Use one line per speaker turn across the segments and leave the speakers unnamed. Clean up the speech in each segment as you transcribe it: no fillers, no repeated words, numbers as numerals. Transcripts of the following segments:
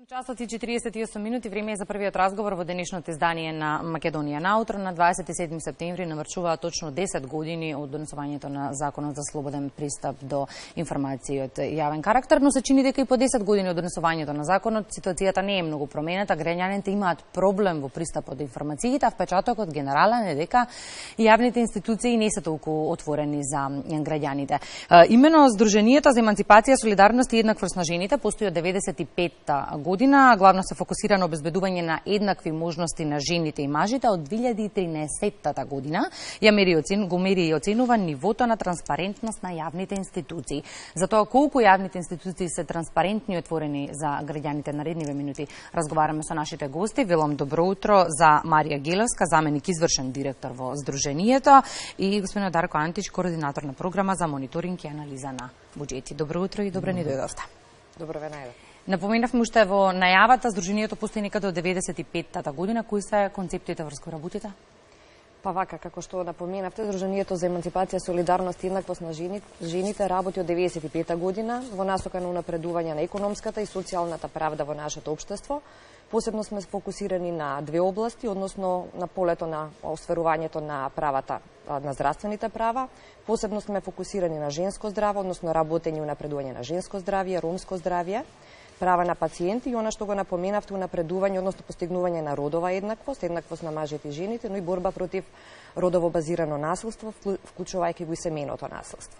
Часот и 48 минути, време е за првиот разговор во денешното издание на Македонија наутро. На 27 септември навршуваат точно 10 години од донесувањето на Законот за слободен пристап до информации од јавен карактер, но се чини дека и по 10 години од донесувањето на Законот ситуацијата не е многу променета. Граѓаните имаат проблем во пристапот до информациите, а впечатокот генерален е дека јавните институции не се толку отворени за граѓаните. Имено Сдруженијето за еманципација, солидарност и еднаквост на жените постои од 95-та година, главно се фокусира на обезбедување на еднакви можности на жените и мажите. Од 2013 година го мери и оценува нивото на транспарентност на јавните институции. За тоа колку јавните институции се транспарентни и отворени за граѓаните, наредниве минути разговараме со нашите гости. Велом добро утро за Марија Гелевска, заменик извршен директор во Сдруженијето, и господин Дарко Антич, координатор на програма за мониторинг и анализа на буџети. Добро утро и добро ни дојдовте.
Добро ве најдов.
Напоменавме уште во најавата, Сдруженијето постои некаде од 95-та година. Кои се концептите врз кои работите?
Па вака, како што напоменавте, Сдруженијето за еманципација, солидарност и еднаквост на жените работи од 95-та година во насока на унапредување на економската и социјалната правда во нашето општество. Посебно сме фокусирани на две области, односно на полето на осварувањето на правата, на здравствените права. Посебно сме фокусирани на женско здраве, односно работење и унапредување на женско здравје, ромско здравје, права на пациенти и она што го напоменавте, унапредување, односно постигнување на родова еднаквост, еднаквост на мажите и жените, но и борба против родово базирано насилство, вклучувајќи го и семејното насилство.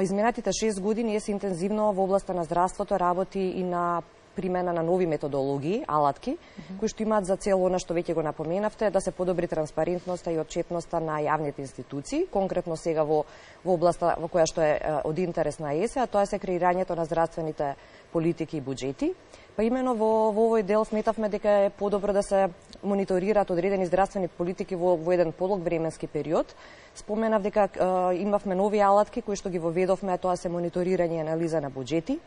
Изминатите 6 години е интензивно во областа на здравството работи и на примена на нови методологии, алатки, кои што имаат за цел она што веќе го напоменавте, да се подобри транспарентноста и отчетноста на јавните институции, конкретно сега во областа во која што е од интерес на ЕСЕ, а тоа се креирањето на здравствените политики и буџети. Па имено во овој дел сметавме дека е подобро да се мониторираат одредени здравствени политики во еден подолг временски период. Споменав дека имавме нови алатки кои што ги воведовме, тоа се мониторирање и анализа на буџети,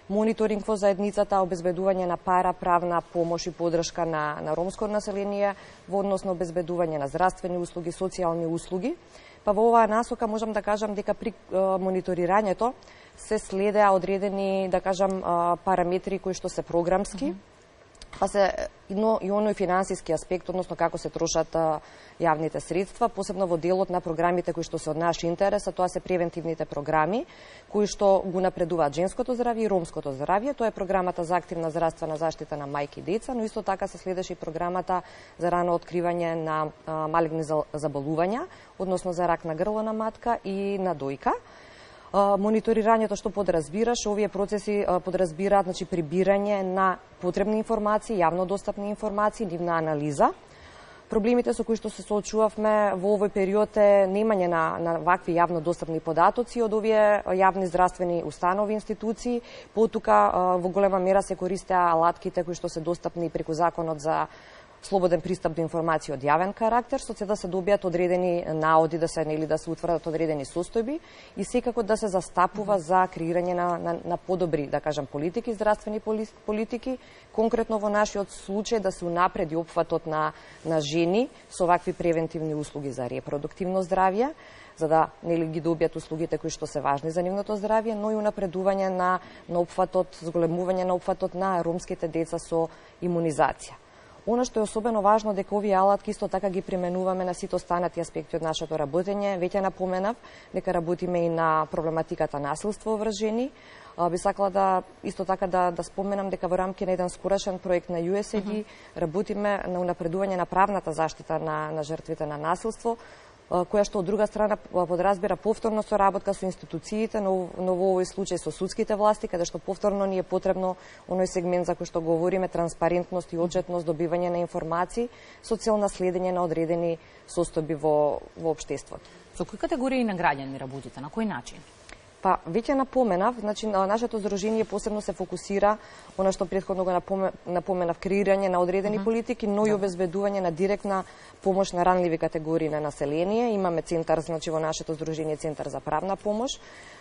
мониторинг во заедницата, обезбедување на правна помош и подршка на ромско население, во однос на обезбедување на здравствени услуги, социјални услуги. Па во оваа насока можам да кажам дека при мониторирањето се следеа одредени, да кажам, параметри кои што се програмски, па се и оној финансиски аспект, односно како се трошат јавните средства, посебно во делот на програмите кои што се од наш интерес, а тоа се превентивните програми, кои што го напредуваат женското здравје и ромското здравје. Тоа е програмата за активна здравствена заштита на мајки и деца, но исто така се следеше и програмата за рано откривање на малигни заболувања, односно за рак на грло на матка и на дојка. Мониторирањето што подразбираш, овие процеси подразбираат прибирање на потребни информации, јавно достапни информации, нивна анализа. Проблемите со кои што се соочувавме во овој период е немање на вакви јавно достапни податоци од овие јавни здравствени установи, институции. Потука во голема мера се користеа алатките кои што се достапни преку Законот за слободен пристап до информации од јавен карактер, со цел да се добијат одредени наоди, да се утврдат одредени состојби и секако да се застапува за креирање на подобри, да кажам, политики, здравствени политики, конкретно во нашиот случај да се унапреди опфатот на жени со вакви превентивни услуги за репродуктивно здравје, за да ги добијат услугите кои што се важни за нивното здравје, но и унапредување на опфатот, зголемување на опфатот на ромските деца со имунизација. Оно што е особено важно дека овие алатки исто така ги применуваме на сите останати аспекти од нашето работење. Веќе напоменав дека работиме и на проблематиката насилство врз жени. Би сакала исто така да споменам дека во рамки на еден скорошен проект на USAID работиме на унапредување на правната заштита на жртвите на насилство, која што од друга страна подразбира повторно соработка со институциите, но во овој случај со судските власти, каде што повторно ни е потребно оној сегмент за кој што говориме, транспарентност и отчетност, добивање на информации со цел на следење на одредени состојби во општеството.
Со кои категории на граѓани работите, на кој начин?
Па, веќе напоменав, нашето здружение посебно се фокусира, она што претходно го напоменав, креирање на одредени политики, но и обезбедување на директна помош на ранливи категории на население. Имаме центар, во нашето здружение центар за правна помош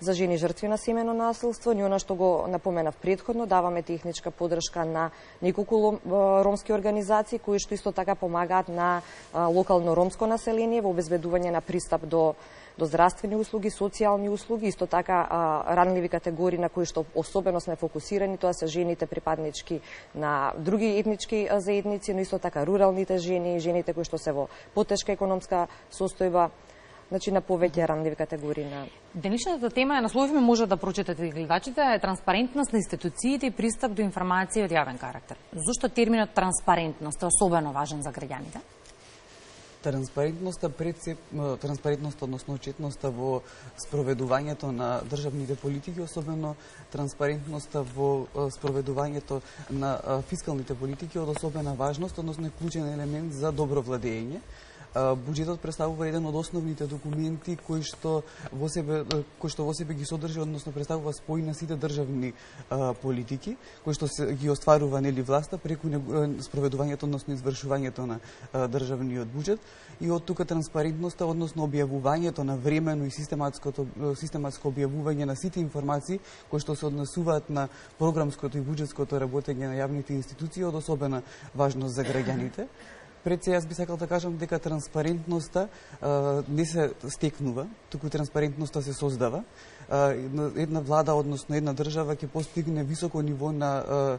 за жени жртви на семејно насилство. Ние она што го напоменав претходно, даваме техничка подршка на неколку ромски организации кои што исто така помагаат на локално ромско население во обезбедување на пристап до до здравствени услуги, социјални услуги, исто така ранливи категории на кои што особено сме фокусирани, тоа се жените припаднички на други етнички заедници, но исто така руралните жени, жените кои што се во потешка економска состојба, значи на повеќе ранливи категории на...
Денешната тема на насловивме, може да прочитате и гледачите, е транспарентност на институциите и пристап до информации од јавен карактер. Зошто терминот транспарентност е особено важен за граѓаните?
Транспарентноста, односно отчетноста во спроведувањето на државните политики, особено транспарентноста во спроведувањето на фискалните политики од особена важност, односно е клучен елемент за добро владење. Буџетот представува еден од основните документи кои што во себе ги содржи, односно представува спој на сите државни политики кои што ги остварува власта преку спроведувањето, односно извршувањето на државниот буџет, и од тука транспарентноста, односно објавувањето на времено и систематско објавување на сите информации кои што се однесуваат на програмското и буџетското работење на јавните институции од особена важност за граѓаните. Пред се, јас би сакал да кажам дека транспарентноста не се стекнува, туку транспарентноста се создава. Една влада, односно една држава ќе постигне високо ниво на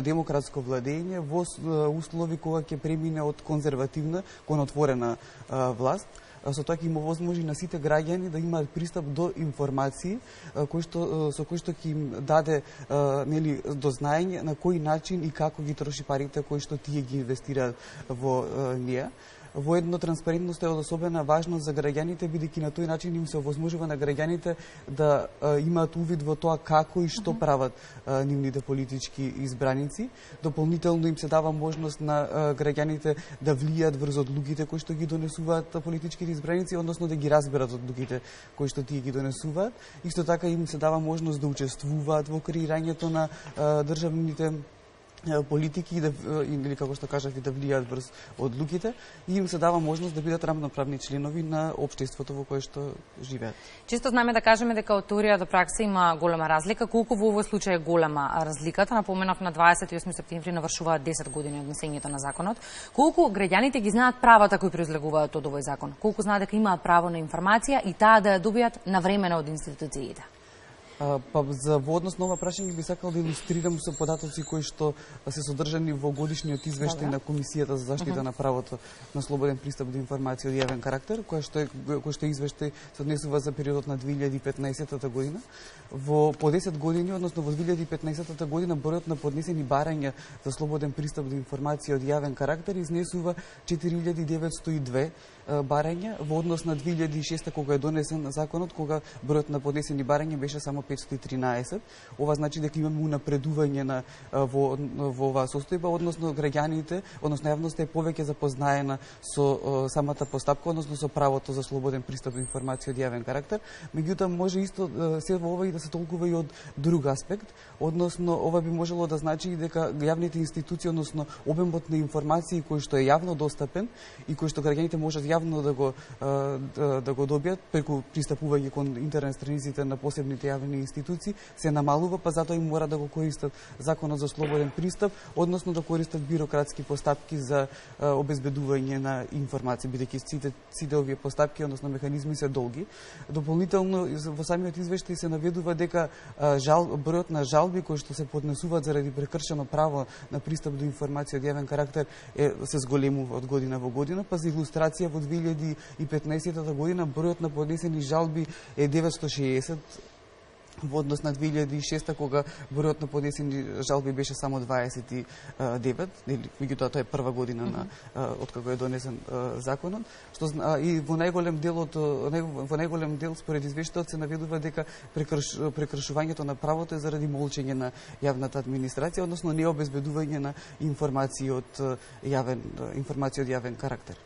демократско владење во услови кога ќе премине од конзервативна кон отворена власт. Со тоа ќе им овозможи на сите граѓани да имаат пристап до информации со кои што ќе им даде до знаење на кој начин и како ги троши парите кои што тие ги инвестираат во неа. Воедно транспарентноста е од особена важност за граѓаните, бидејќи на тој начин им се овозможува на граѓаните да имаат увид во тоа како и што прават нивните политички избраници. Дополнително им се дава можност на граѓаните да влијаат врз одлуките кои што ги донесуваат политичките избраници, односно да ги разберат одлуките кои што тие ги донесуваат. Исто така им се дава можност да учествуваат во креирањето на државните политики или како што кажав и да влијаат врз одлуките, и им се дава можност да бидат рамноправни членови на општеството во кое што живеат.
Често знаме да кажеме дека од теорија до пракса има голема разлика. Колку во овој случај е голема разликата? Напоменав, на 28 септември навршуваат 10 години од внесењето на законот. Колку граѓаните ги знаат правата кои произлегуваат од овој закон? Колку знаат дека имаат право на информација и таа да ја добијат навремено од институциите?
Во однос на ова прашање би сакал да илустрирам со податоци кои што се содржани во годишниот извештај на Комисијата за заштита на правото на слободен пристап до информација од јавен карактер, кој што извештај се однесува за периодот на 2015 година. По 10 години, односно во 2015 година, бројот на поднесени барања за слободен пристап до информација од јавен карактер изнесува 4902 барања во однос на 2006 кога е донесен законот, кога бројот на поднесени барања беше само 513. Ова значи дека имаме унапредување во оваа состојба, односно граѓаните, односно јавноста е повеќе запознаена со самата постапка, односно со правото за слободен пристап до информација од јавен карактер. Меѓутоа може исто се во ова и да се толкува и од друг аспект, односно ова би можело да значи и дека јавните институции, односно обемот на информации кој што е јавно достапен и кој што граѓаните можат јавно да го добијат преку пристапување кон интернет страниците на посебните јавни институции, се намалува, па затоа им мора да го користат законот за слободен пристап, односно да користат бирократски постапки за обезбедување на информации, бидејќи сите овие постапки, односно механизми се долги. Дополнително во самиот извештај се наведува дека бројот на жалби кои што се поднесуваат заради прекршено право на пристап до информација од јавен карактер се зголемува од година во година, па за илустрација во 2015 година бројот на поднесени жалби е 960 во однос на 2006 кога бројот на поднесени жалби беше само 29, меѓутоа тоа е прва година на откако е донесен законот, и во најголем дел според извештајот се наведува дека прекршувањето на правото е заради молчење на јавната администрација, односно необезбедување на информации од јавен карактер.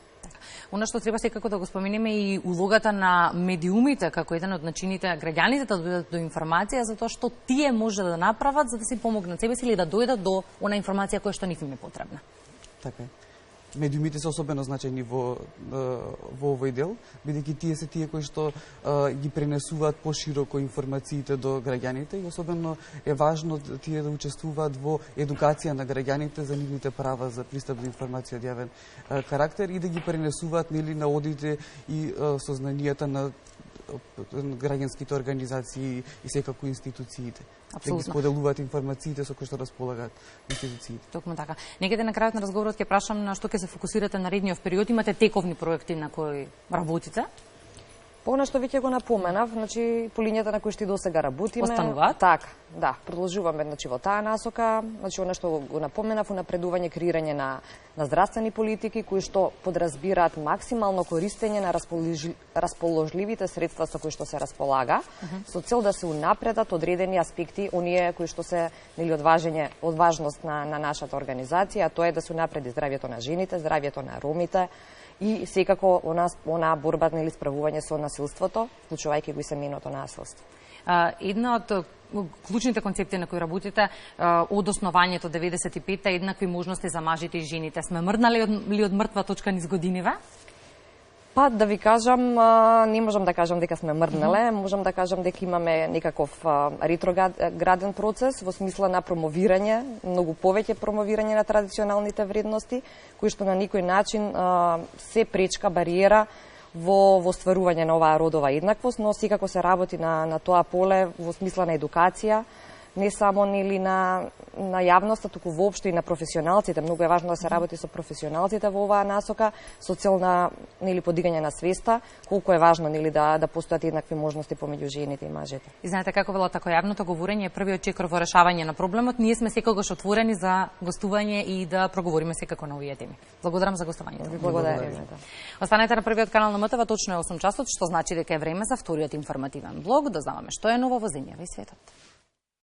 Оно што треба секако да го споменеме и улогата на медиумите како еден од начините граѓаните да дојдат до информација, затоа што тие може да направат за да си помогнат себе си или да дојдат до она информација која што нив им е потребна.
Така е. медиумите се особено значајни во овој дел, бидејќи тие се тие кои што ги пренесуваат пошироко информациите до граѓаните и особено е важно тие да учествуваат во едукација на граѓаните за нивните права за пристап до информација од јавен карактер и да ги пренесуваат нели на одите и сознанијата на граѓанските организации и секако институциите. Да ги споделуваат информациите со кои што располагаат институциите.
Токму така. Некаде на крајот на разговорот ќе прашам на што ќе се фокусирате наредниот период. Имате тековни проекти на кои работите?
По она што веќе го напоменав, значи по линијата на кои што и досега работиме.
Остануваат?
Така, да, продолжуваме значи во таа насока, значи она што го напоменав, унапредување креирање на здравствени политики кои што подразбираат максимално користење на расположливите средства со кои што се располага, со цел да се унапредат одредени аспекти оние кои што се нели од важност на нашата организација, а тоа е да се унапреди здравјето на жените, здравјето на ромите, и секако она борба нели справување со насилството, вклучувајќи го и семејното насилство.
Една од клучните концепти на кои работите од основањето 95-та еднакви можности за мажите и жените. Сме мрднали ли од мртва точка низ годиниве?
Па да ви кажам, не можам да кажам дека сме мрднале, можам да кажам дека имаме некаков ретрограден процес во смисла на промовирање, многу повеќе промовирање на традиционалните вредности, кои што на никој начин се пречка бариера во стварување на оваа родова еднаквост, но секако се работи на тоа поле во смисла на едукација, не само нели на јавноста, туку воопшто и на професионалците. Многу е важно да се работи со професионалците во оваа насока, со цел на нели подигање на свеста, колку е важно нели да постојат еднакви можности помеѓу жените и мажите.
И знаете како велат, ако јавното говорење е првиот чекор во решавање на проблемот, ние сме секогаш отворени за гостување и да проговориме секако на овие теми. Благодарам за гостувањето.
Ви благодарам.
Останете на првиот канал на МТВ, точно е 8 часот, што значи дека е време за вториот информативен блог, да знаваме што е ново во земјава и светот.